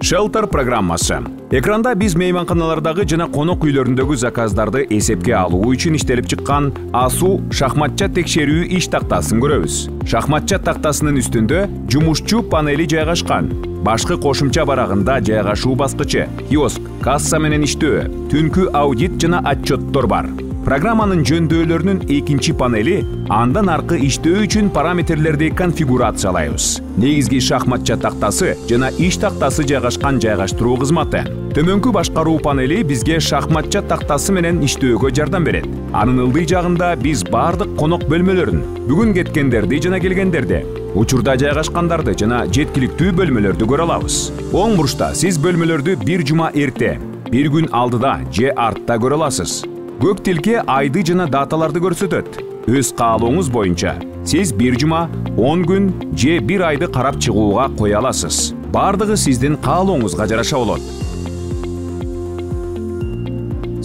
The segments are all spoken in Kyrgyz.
Shelter программасы. Экранда биз мейманканалардагы жана конок үйлөрүндөгү заказдарды эсепке алуу үчүн иштелип чыккан ASU шахматча текшерүү иш тактасын көрөбүз. Шахматча тактасынын үстүндө жумушчу панели жайгашкан. Башкы кошумча барагында жайгашуу баскычы, киоск, касса менен иштөө, түнкү аудит жана отчеттор бар. Программанын жөндөөлөрүнүн экинчи панели андан аркы иштөө үчүн параметрлерди конфигурациялайбыз. Негизги шахматча тактасы жана иш тактасы жайгашкан жайгаштыруу кызматы. Төмөнкү башкаруу панели бизге шахматча тактасы менен иштөөгө жардам берет. Анын ылдый жагында биз бардык конок бөлмөлөрүн, бүгүн кеткендерди жана келгендерди, учурда жайгашкандарды жана жеткиликтүү бөлмөлөрдү көрө алабыз. Оң бурчта сиз бөлмөлөрдү бир жума эрте, бир күн алдыда же артта көрө аласыз. Көк тилке айды жана даталарды көрсөтөт. Өз каалооңуз боюнча сиз бир жума, 10 күн же бир айды карап чыгууга кое аласыз. Бардыгы сиздин каалооңузга жараша болот.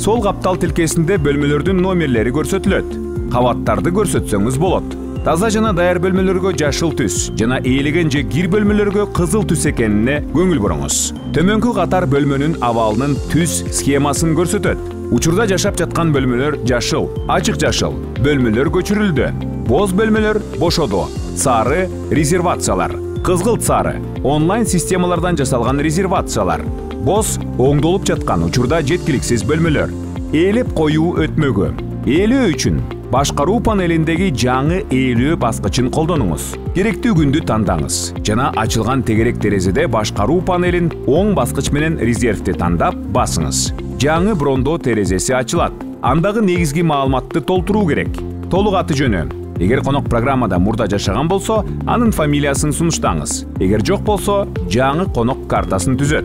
Сол каптал тилкесинде бөлмөлөрдүн номерлери көрсөтүлөт. Кабаттарды көрсөтсөңүз болот. Таза жана даяр бөлмөлөргө жашыл түс жана ээлеген же кир бөлмөлөргө кызыл түс экенине көңүл буруңуз. Төмөнкү катар бөлмөнүн абалынын түс схемасын көрсөтөт. Учурда жашап жаткан бөлмөлөр жашыл, ачык жашыл, бөлмөлөр көчүрүлдү. Боз бөлмөлөр бошоду. Сары резервациялар, кызгылт сары, онлайн системалардан жасалган резервациялар. Боз оңдолуп жаткан учурда жеткиликсиз бөлмөлөр. Ээлеп коюу өтмөгү. Ээлөө үчүн башкаруу панелиндеги жаңы ээлөө баскычын колдонуңуз. Керектүү күндү тандаңыз жана ачылган тегерек терезеде башкаруу панелин оң баскыч менен резервди тандап басыңыз. Жаңы брондоо терезеси ачылат. Андагы негизги маалыматты толтуруу керек. Толук аты жөнү. Эгер конок программада мурда жашаган болсо, анын фамилиясын сунуштаңыз. Эгер жок болсо, жаңы конок картасын түзөт.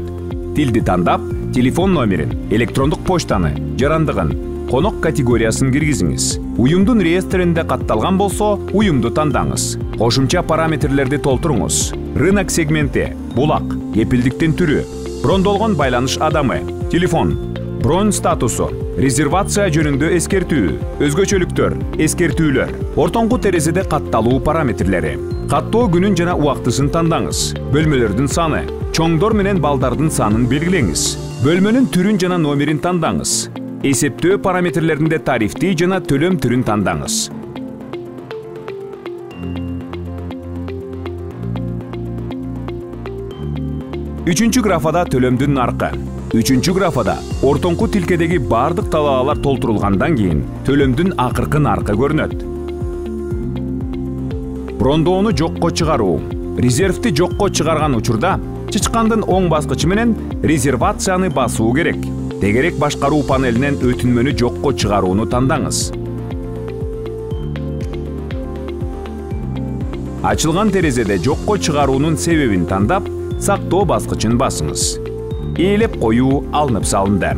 Тилди тандап, телефон номерин, электрондук почтаны, жарандыгын, конок категориясын киргизиңиз. Уюмдун реестринде катталган болсо, уюмду тандаңыз. Кошумча параметрлерди толтуруңуз. Рынок сегменти, булак, кепилдиктин түрү, брондолгон байланыш адамы, телефон, бронь статусу, резервация жөнүндө эскертүү, өзгөчөлүктөр, эскертүүлөр, ортоңку терезеде катталуу параметрлери, каттоо күнүн жана убактысын тандаңыз, бөлмөлөрдүн саны, чоңдор менен балдардын санын белгилеңиз, бөлмөнүн түрүн жана номерин тандаңыз, эсептөө параметрлеринде тарифти жана төлөм түрүн тандаңыз. Үчүнчү графада төлөмдүн наркы. Үчүнчү графада ортоңку тилкедеги бардык талаалар толтурулгандан кийин төлөмдүн акыркы наркы көрүнөт. Брондоону жокко чыгаруу. Резервти жокко чыгарган учурда чычкандын оң баскычы менен резервацияны басуу керек. Тегерек башкаруу панелинен өтүнмөнү жокко чыгарууну тандаңыз. Ачылган терезеде жокко чыгаруунун себебин тандап, сактоо баскычын басыңыз. Ээлеп коюу алынып салынды.